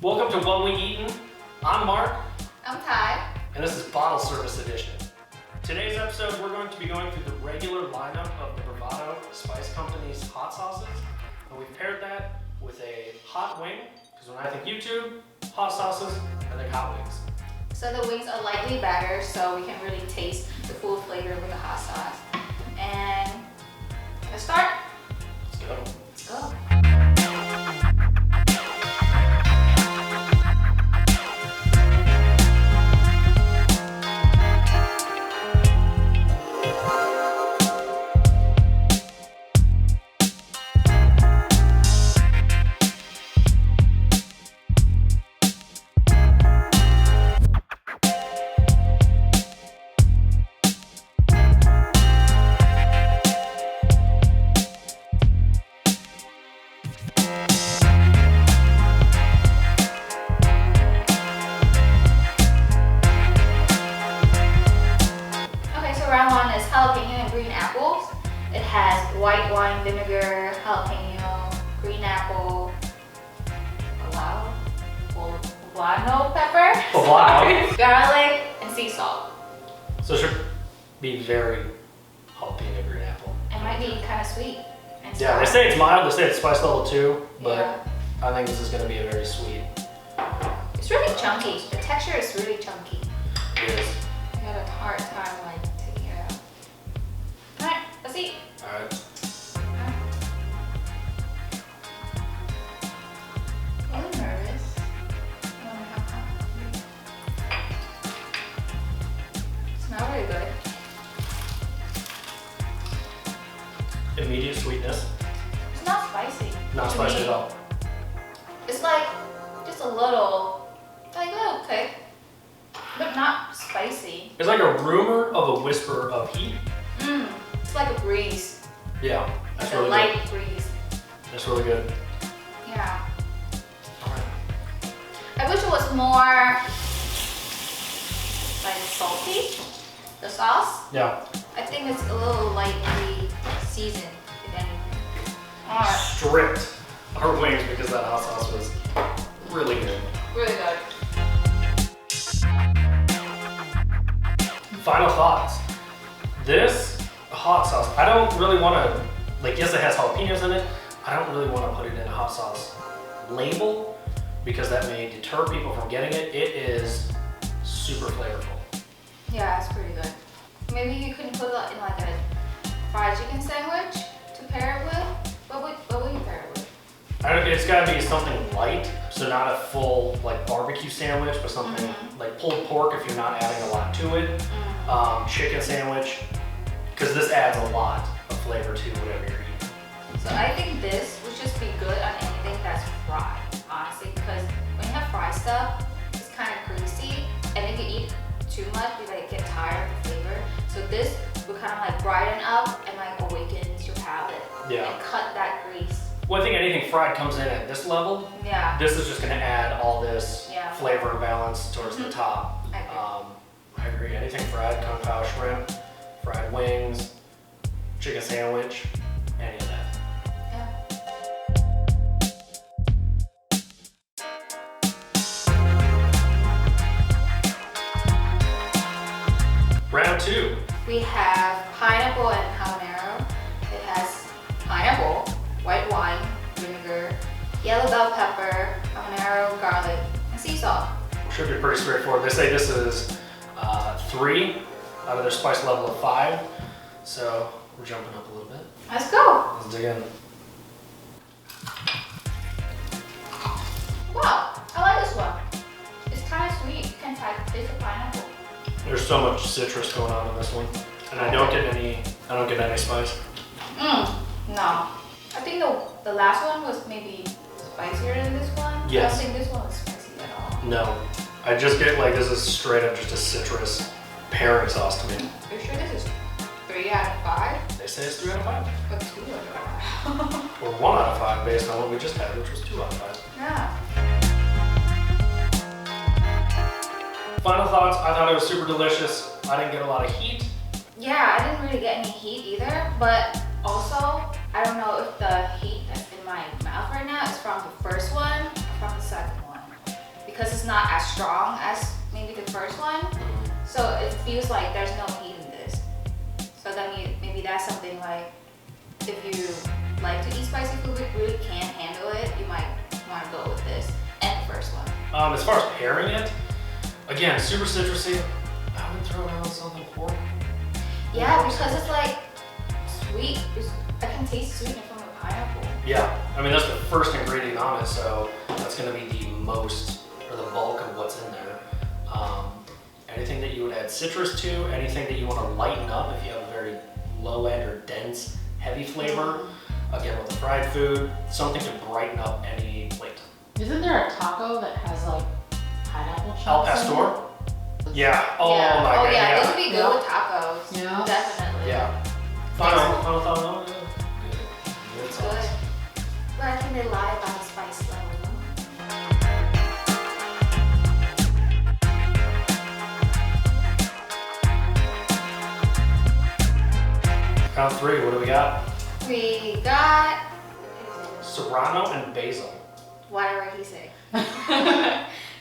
Welcome to What We Eatin. I'm Mark. I'm Ty. And this is Bottle Service Edition. Today's episode, we're going to be going through the regular lineup of the Bravado Spice Company's hot sauces. And we've paired that with a hot wing, because when I think YouTube, hot sauces, I think hot wings. So the wings are lightly battered, so we can really taste the full flavor with the hot sauce. And let's start. Let's go. Let's go. Round one is jalapeno and green apples. It has white wine vinegar, jalapeno, green apple, poblano pepper, Poblano. garlic, and sea salt. So it should be very jalapeno green apple. It might be kind of sweet. And Yeah, they say it's mild, they say it's spice level 2, but yeah. I think this is going to be a very sweet. It's really chunky. The texture is really chunky. It is. I had a hard time like taking it out. Alright, let's eat. Alright. I'm really nervous. I wonder how hot. Smells really good. Immediate sweetness. It's not spicy. Not to spicy me. at all. It's like just a little kick, but not spicy. It's like a rumor of a whisper of heat. It's like a breeze. Yeah, that's Like a really light good. breeze. That's really good. Yeah. Alright. I wish it was more like salty, the sauce. Yeah. I think it's a little lightly seasoned, if anything. Alright, Stripped our wings because that hot sauce was really good. really good. Final thoughts. This hot sauce, I don't really want to, like, yes, it has jalapenos in it. I don't really want to put it in a hot sauce label because that may deter people from getting it. It is super flavorful. Yeah, it's pretty good. Maybe you can put it in like a fried chicken sandwich to pair it with. What would you pair it with? I don't, it's got to be something light, so not a full like barbecue sandwich, but something like pulled pork if you're not adding a lot to it. Chicken sandwich, because this adds a lot of flavor to whatever you're eating. So I think this would just be good on anything that's fried, honestly, because when you have fried stuff, it's kind of greasy, and if you eat too much, you like get tired of the flavor. So this would kind of like brighten up and like awakens your palate and cut that grease. Well, I think anything fried comes in at this level. Yeah. This is just going to add all this flavor and balance towards the top. I agree. Anything fried, kung pao shrimp, fried wings, chicken sandwich, any of that. Round 2. We have pineapple and habanero. It has pineapple, white wine, vinegar, yellow bell pepper, habanero, garlic, and sea salt. Should be pretty straightforward. They say this is 3 out of their spice level of 5. So we're jumping up a little bit. Let's go. Let's dig in. Wow, I like this one. It's kind of sweet. You can taste the pineapple. There's so much citrus going on in this one, and I don't get any spice. No. I think the last one was maybe spicier than this one. Yes. I don't think this one was spicy at all. No, I just get like this is straight up just a citrus pairing sauce to me. Are you sure this is 3 out of 5? They say it's 3 out of 5. But 2 out of 5. Or 1 out of 5 based on what we just had, which was 2 out of 5. Yeah. Final thoughts, I thought it was super delicious. I didn't get a lot of heat. Yeah, I didn't really get any heat either, but also, I don't know if the heat that's in my mouth right now is from the first one or from the second one. because it's not as strong as maybe the first one. So it feels like there's no heat in this. So then maybe that's something like, if you like to eat spicy food but really can't handle it, you might want to go with this and the first one. As far as pairing it, again, super citrusy. I would throw it on something pork. Yeah, because it's like sweet. I can taste sweetness from the pineapple. Yeah, I mean that's the first ingredient on it, so that's going to be the most or the bulk of what's in there. Anything that you would add citrus to, anything that you want to lighten up if you have a very low end or dense, heavy flavor. Again, with the fried food, something to brighten up any plate. Isn't there a taco that has like pineapple chunks? Al pastor? Yeah. Oh yeah. my god. Yeah, Yeah. this would be good with tacos. Yeah. Definitely. Yeah. Final thought on it? Good Good. sauce. But I think they lie about the spice level. Round 3, what do we got? We got Serrano and basil. whatever he say.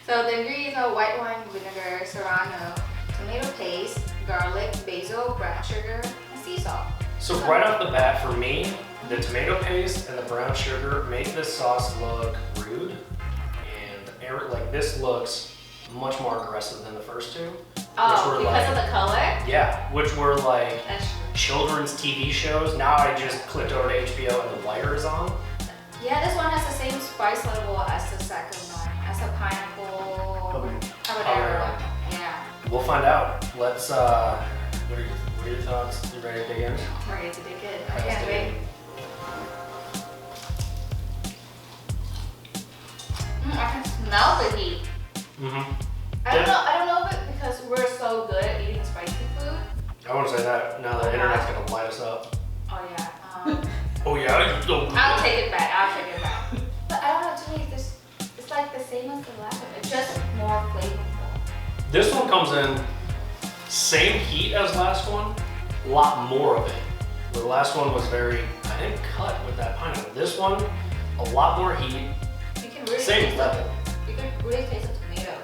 So the ingredients are white wine vinegar, serrano, tomato paste, garlic, basil, brown sugar, and sea salt. So right off the bat for me, the tomato paste and the brown sugar make this sauce look rude. And like this looks much more aggressive than the first two. Oh, because of the color? Yeah, which were like That's true. children's TV shows. Now I just clicked over to HBO and The Wire is on. Yeah, this one has the same spice level as the second one, as the pineapple habanero. Yeah, We'll find out. Let's, what are your thoughts? You ready to dig in? I'm ready to dig in. I Let's can't dig in. wait. I can smell the heat. Mm-hmm. I don't know if it's because we're so good at eating spicy food. I want to say that now the internet's gonna light us up. Oh yeah. Oh yeah? I'll take it back. But I don't know, to me, it's like the same as the last one. It's just more flavorful. This one comes in same heat as last one, a lot more of it. The last one was very, I think, cut with that pineapple. This one, a lot more heat, You can really same taste level. You can really taste the tomato.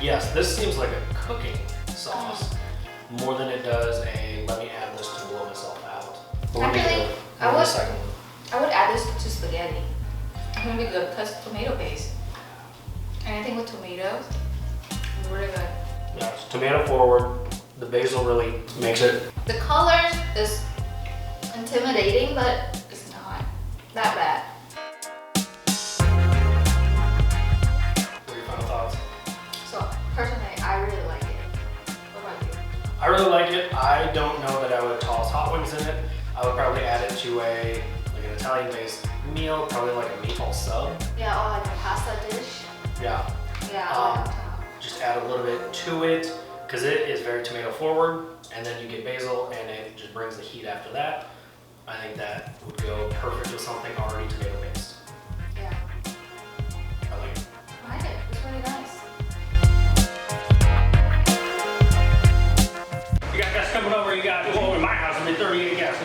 Yes, this seems like a cooking sauce more than it does a let me add this to blow myself out. But let me Actually, get I the would- second one. I would add this to spaghetti. It's gonna be good because tomato paste. Anything with tomatoes, is really good. Yeah, it's tomato forward. The basil really makes it. The color is intimidating, but it's not that bad. What are your final thoughts? So personally, I really like it. What about you? I really like it. I don't know that I would toss hot wings in it. I would probably add it to an Italian-based meal, probably like a meatball sub. Yeah, or like a pasta dish. Yeah. Yeah, I like on top. Just add a little bit to it because it is very tomato forward, and then you get basil, and it just brings the heat after that. I think that would go perfect with something already tomato based. Yeah, I like it. I like it. It's really nice. You got guys coming over. You got over to my house. I mean, 38 gas.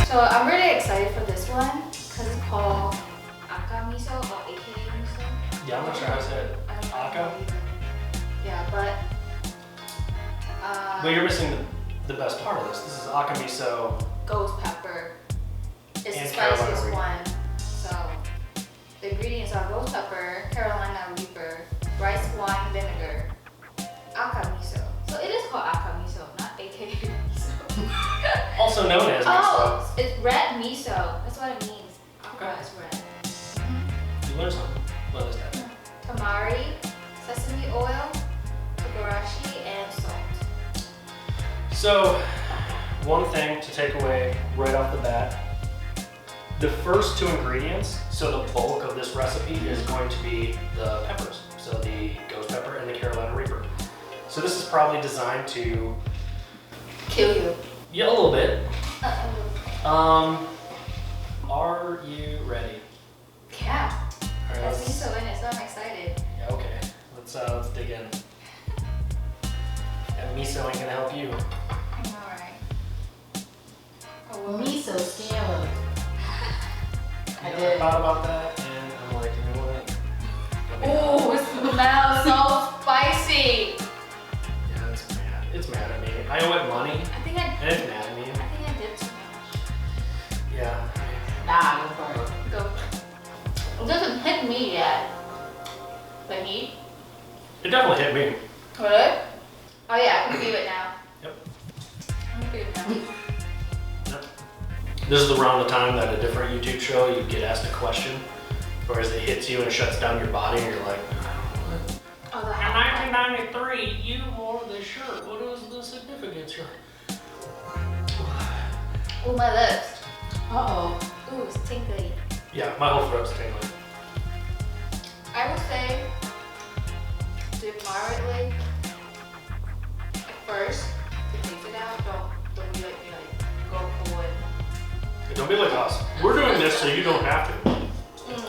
So I'm really excited for this one because it's called Aka Miso or AKA Miso. Yeah, I'm not sure how to say it. I don't know Aka? either. Yeah, but But you're missing the best part of this. This is aka miso. ghost pepper is the And Carolina spiciest Reaper. one. So the ingredients are ghost pepper, Carolina Reaper, rice wine vinegar, Aka Miso. So it is called Aka Miso, not AKA Miso. Also known as miso. Oh, it's red miso. That's what it means. Aka Okay. is red. You learned something. What is that? Tamari, sesame oil, togarashi, and salt. So, one thing to take away right off the bat, the first two ingredients, so the bulk of this recipe is going to be the peppers. So the ghost pepper and the Carolina Reaper. So this is probably designed to, Kill you. yeah, a little bit. Uh-oh. Are you ready? Yeah. All right, That's let's, miso in it, so I'm excited. yeah, okay. Let's dig in. And miso ain't gonna help you. Alright. I owe it money, I think and it's mad at me. I think I did too much. Yeah. Nah, go for it. Go. It doesn't hit me yet. The heat. It definitely hit me. Really? Oh yeah, I can feel it now. Yep. I can feel it now. Yep. This is around the time that a different YouTube show you get asked a question, whereas it hits you and shuts down your body, and you're like, what? Oh, the In 1993, you wore this shirt. What is the significance here? Oh, my lips. Uh-oh. Ooh, it's tingly. Yeah, my whole throat's tingling. I would say dip moderately at first to taste it out. Don't be like go full in. Don't be like us. We're doing this so you don't have to.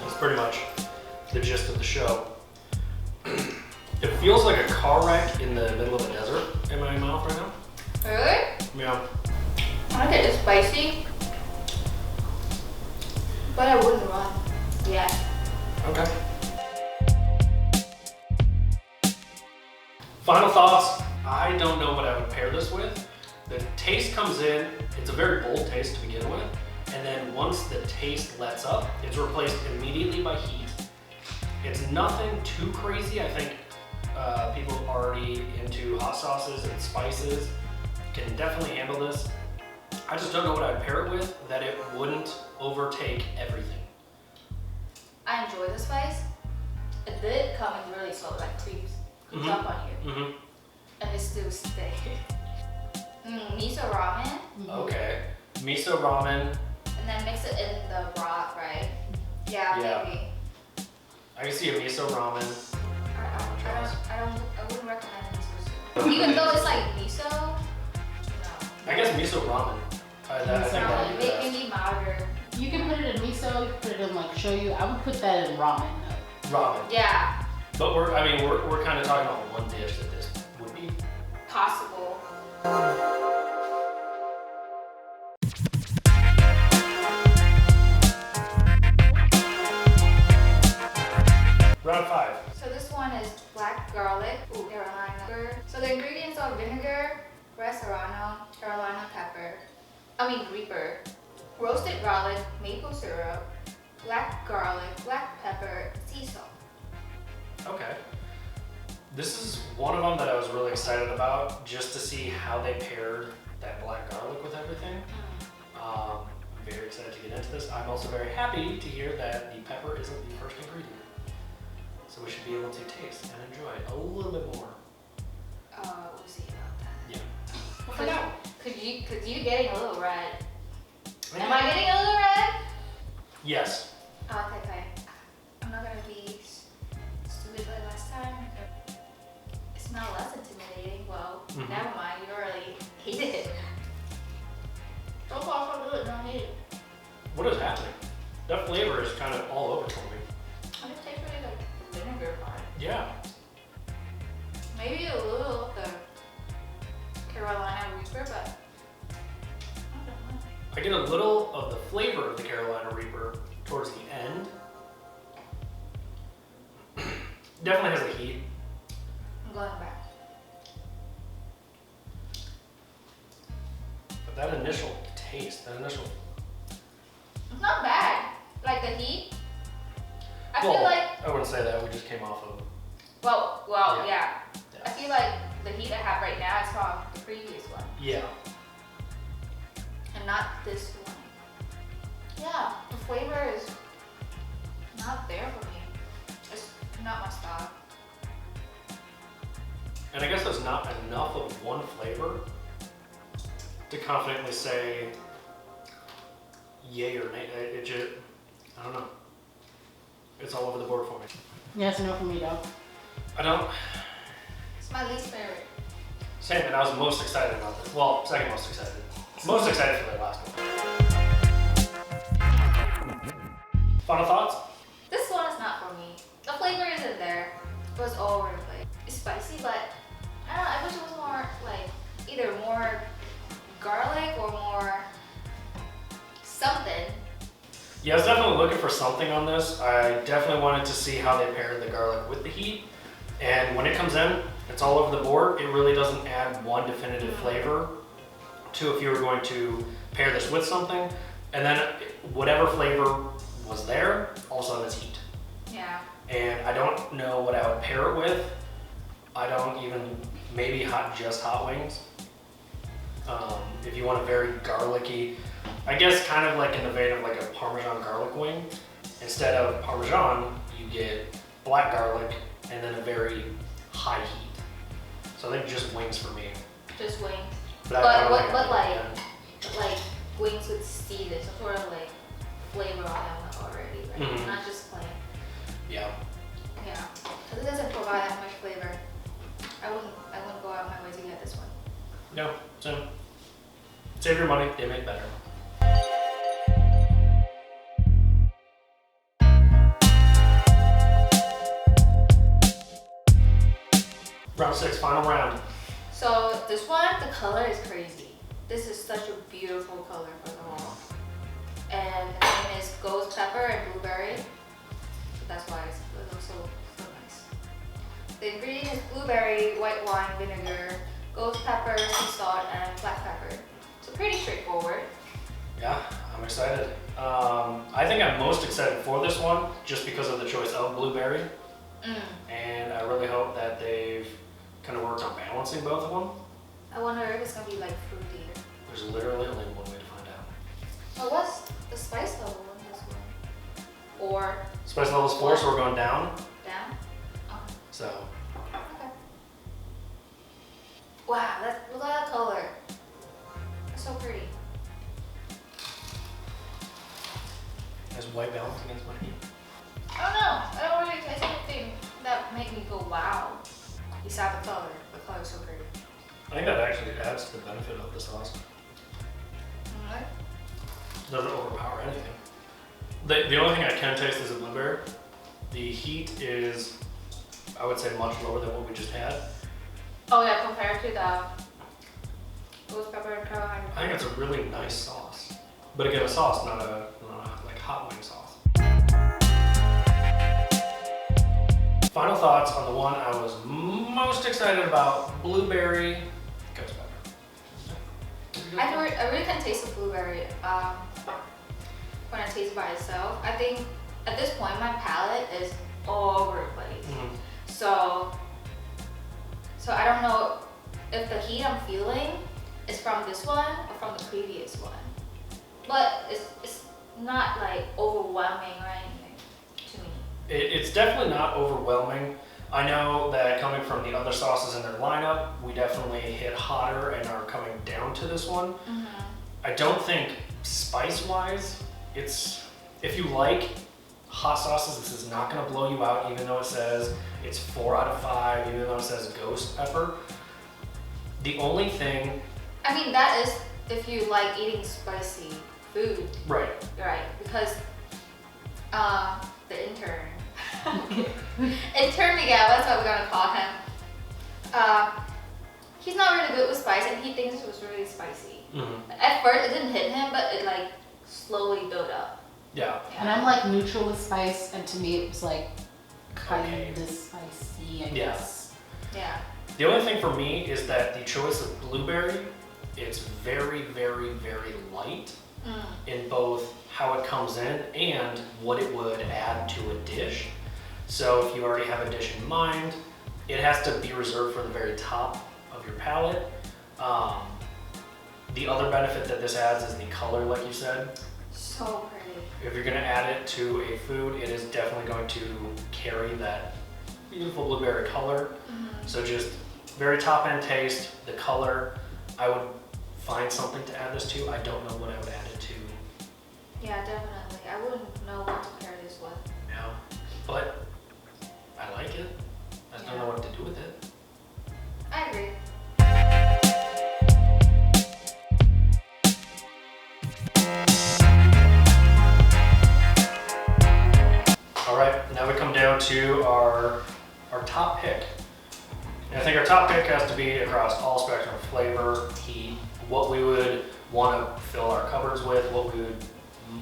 It's pretty much the gist of the show. It feels like a car wreck in the middle of a desert in my mouth right now. Really? Yeah. I like it spicy, but I wouldn't run. Yeah. Okay. Final thoughts. I don't know what I would pair this with. The taste comes in, it's a very bold taste to begin with, and then once the taste lets up, it's replaced immediately by heat. It's nothing too crazy. I think people already into hot sauces and spices can definitely handle this. I just don't know what I'd pair it with that it wouldn't overtake everything. I enjoy the spice. It did come in really slow, like creeps comes Mhm. up on here, Mm-hmm. and it still stay. Miso ramen, Okay. Miso ramen. and then mix it in the broth, right? Yeah, Yeah. maybe. I can see a miso ramen. I wouldn't recommend miso soup. Even though it's like miso, no. I guess miso ramen. I think that would be the best. Maybe milder. You can put it in miso, you can put it in like shoyu. I would put that in ramen though. Ramen. Yeah, But we're kind of talking about one dish that this would be. possible. Round 5. So this one is black garlic, Carolina. So the ingredients are vinegar, red serrano, Carolina pepper, reaper, roasted garlic, maple syrup, black garlic, black pepper, sea salt. Okay. This is one of them that I was really excited about, just to see how they paired that black garlic with everything. I'm very excited to get into this. I'm also very happy to hear that the pepper isn't the first ingredient. So we should be able to taste and enjoy a little bit more. We'll see about that. Yeah. We'll find out. Cause you getting a little red. Am I getting a little red? Yes. Oh, okay. I'm not gonna be stupid like last time. It's not less intimidating. Well, never mind. You already hate it. So far, so good. Don't hate it. What is happening? That flavor is kind of all over for me. I just taste really like vinegar part. Yeah. Maybe a little of the Carolina Reaper, but I don't know. I get a little of the flavor of the Carolina Reaper towards the end. Definitely has a heat. I'm going back. But that initial taste, It's not bad. Like the heat. I feel like, I wouldn't say that. We just came off of. well, Yeah. yeah. Yeah. I feel like the heat I have right now is from the previous one, Yeah. and not this one. Yeah, the flavor is not there for me. It's not my style. And I guess there's not enough of one flavor to confidently say yay or nay. It just, I don't know. It's all over the board for me. Yes, no for me though. I don't. It's my least favorite. Same, and I was most excited about this. Well, second most excited. Most excited for the last one. Final thoughts? This one is not for me. The flavor isn't there. It was all over the place. It's spicy, but I don't know. I wish it was more like either more garlic or more something. Yeah, I was definitely looking for something on this. I definitely wanted to see how they paired the garlic with the heat. And when it comes in, It's all over the board. It really doesn't add one definitive flavor to if you were going to pair this with something. And then whatever flavor was there, all of a sudden it's heat. Yeah. And I don't know what I would pair it with. I don't even, maybe just hot wings. If you want a very garlicky, I guess kind of like in the vein of like a Parmesan garlic wing. Instead of Parmesan, you get black garlic and then a very high heat. So I think just wings for me. Just wings. But like wings with seasoning, some sort of like flavor on them already, right? Mhm. Not just plain. Yeah. Yeah. It doesn't provide that much flavor. I wouldn't go out of my way to get this one. No, so save your money, they make better. Round 6, final round. So this one, the color is crazy. This is such a beautiful color for the wall. And the name is ghost pepper and blueberry. So that's why it looks so nice. The ingredient is blueberry, white wine vinegar, ghost pepper, sea salt, and black pepper. So pretty straightforward. Yeah, I'm excited. I think I'm most excited for this one just because of the choice of blueberry. And I really hope that they've kind of worked on balancing both of them. I wonder if it's gonna be like fruity. There's literally only one way to find out. Oh, what's the spice level in this one? Or Spice level's 4, so we're going down. down? Oh, So, okay. Wow, look at that color. That's so pretty. is white balanced against my heat? I don't know. I don't really taste anything that make me go wow. Besides the color. The color is so pretty. I think that actually adds to the benefit of the sauce. Alright. It doesn't overpower anything. The only thing I can taste is the blueberry. The heat is, I would say, much lower than what we just had. Oh yeah, compared to the ghost pepper and Carolina. I think it's a really nice sauce. But again, a sauce, not a like hot wing sauce. Final thoughts on the one I was most excited about, blueberry ghost pepper. I really can taste the blueberry when I taste it by itself. I think at this point my palate is all over the place. Mhm. So I don't know if the heat I'm feeling is from this one or from the previous one. But it's not like overwhelming or anything to me. It's definitely not overwhelming. I know that coming from the other sauces in their lineup, we definitely hit hotter and are coming down to this one. I don't think spice-wise, if you like hot sauces, this is not gonna blow you out, even though it says it's 4 out of 5, even though it says ghost pepper. The only thing... I mean, that is if you like eating spicy food. Right. Right, because the intern, intern Miguel, that's what we're gonna call him. He's not really good with spice and he thinks it was really spicy. At first it didn't hit him, but it like slowly built up. Yeah. And I'm like neutral with spice, and to me it was like kind Okay. of spicy, I Yeah. guess. Yeah. The only thing for me is that the choice of blueberry, it's very, very, very light in both how it comes in and what it would add to a dish. So if you already have a dish in mind, it has to be reserved for the very top of your palate. The other benefit that this adds is the color, like you said. So pretty. If you're gonna add it to a food, it is definitely going to carry that beautiful blueberry color. So just very top end taste, the color. I would find something to add this to. I don't know what I would add it to. Yeah, definitely. I wouldn't know what to pair this with. Yeah, but I like it. I just don't know what to do with it. I agree. All right, now we come down to our top pick. And I think our top pick has to be across all spectrum of flavor, heat, what we would want to fill our cupboards with, what we would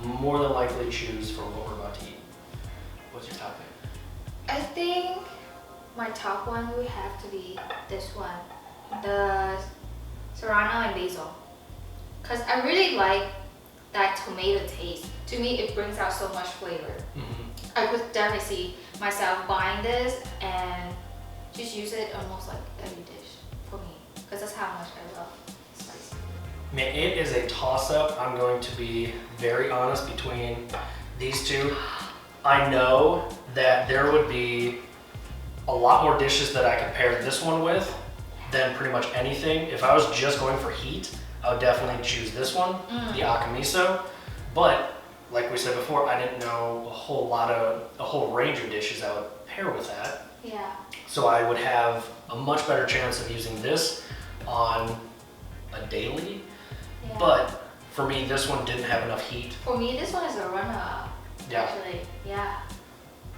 more than likely choose for what we're about to eat. What's your top pick? I think my top one would have to be this one, the Serrano and Basil. Cause I really like that tomato taste. To me, it brings out so much flavor. I could definitely see myself buying this and just use it almost like every dish for me. Cause that's how much I love spicy. Man, it is a toss-up. I'm going to be very honest between these two. I know that there would be a lot more dishes that I could pair this one with than pretty much anything. If I was just going for heat, I would definitely choose this one, the Miso. But like we said before, I didn't know a whole range of dishes I would pair with that. Yeah. So I would have a much better chance of using this on a daily. Yeah. But for me, this one didn't have enough heat. For me, this one is a runner-up. Yeah. Actually, yeah.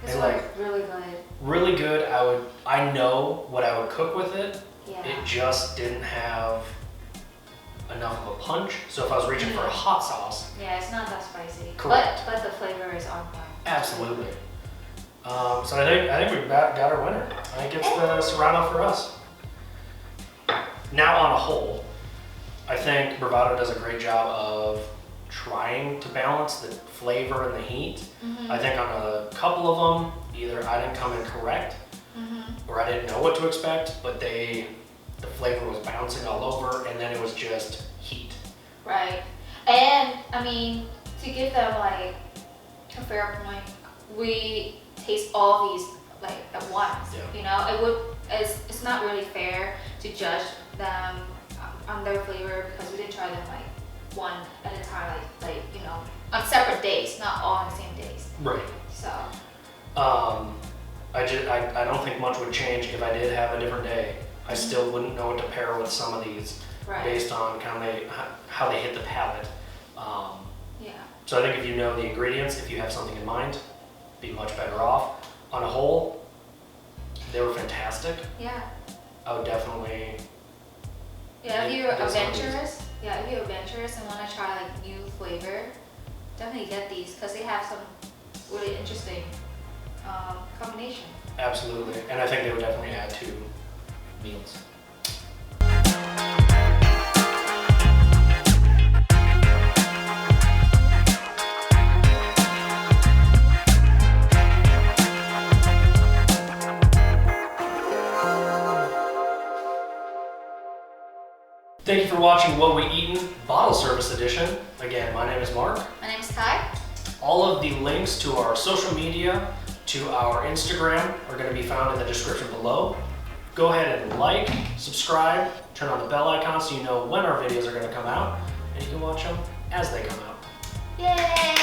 This And one like, is really good. Really good. I know what I would cook with it. Yeah. It just didn't have enough of a punch. So if I was reaching for a hot sauce, Yeah, it's not that spicy. Correct. But the flavor is on point. absolutely. So I think we got our winner. I think it's the Serrano for us. Now on a whole, I think Bravado does a great job of trying to balance the flavor and the heat. I think on a couple of them, either I didn't come in correct or I didn't know what to expect, but the flavor was bouncing all over and then it was just heat. Right. And I mean, to give them like a fair point, we taste all these like at once. Yeah. You know, it's not really fair to judge them on their flavor because we didn't try them like one at a time, like you know, on separate days, not all on the same days. Right. So. I don't think much would change if I did have a different day. I still wouldn't know what to pair with some of these Right. based on how they hit the palate. Yeah. So I think if you know the ingredients, if you have something in mind, be much better off. On a whole, they were fantastic. Yeah. I would definitely. Yeah, if you're get some of these. adventurous, and want to try like new flavor, definitely get these because they have some really interesting combination. Absolutely, and I think they would definitely add to meals. Thank you for watching What We Eatin' Bottle Service Edition. Again, my name is Mark. My name is Ty. All of the links to our social media, to our Instagram are going to be found in the description below. Go ahead and like, subscribe, turn on the bell icon so you know when our videos are going to come out, and you can watch them as they come out. Yay!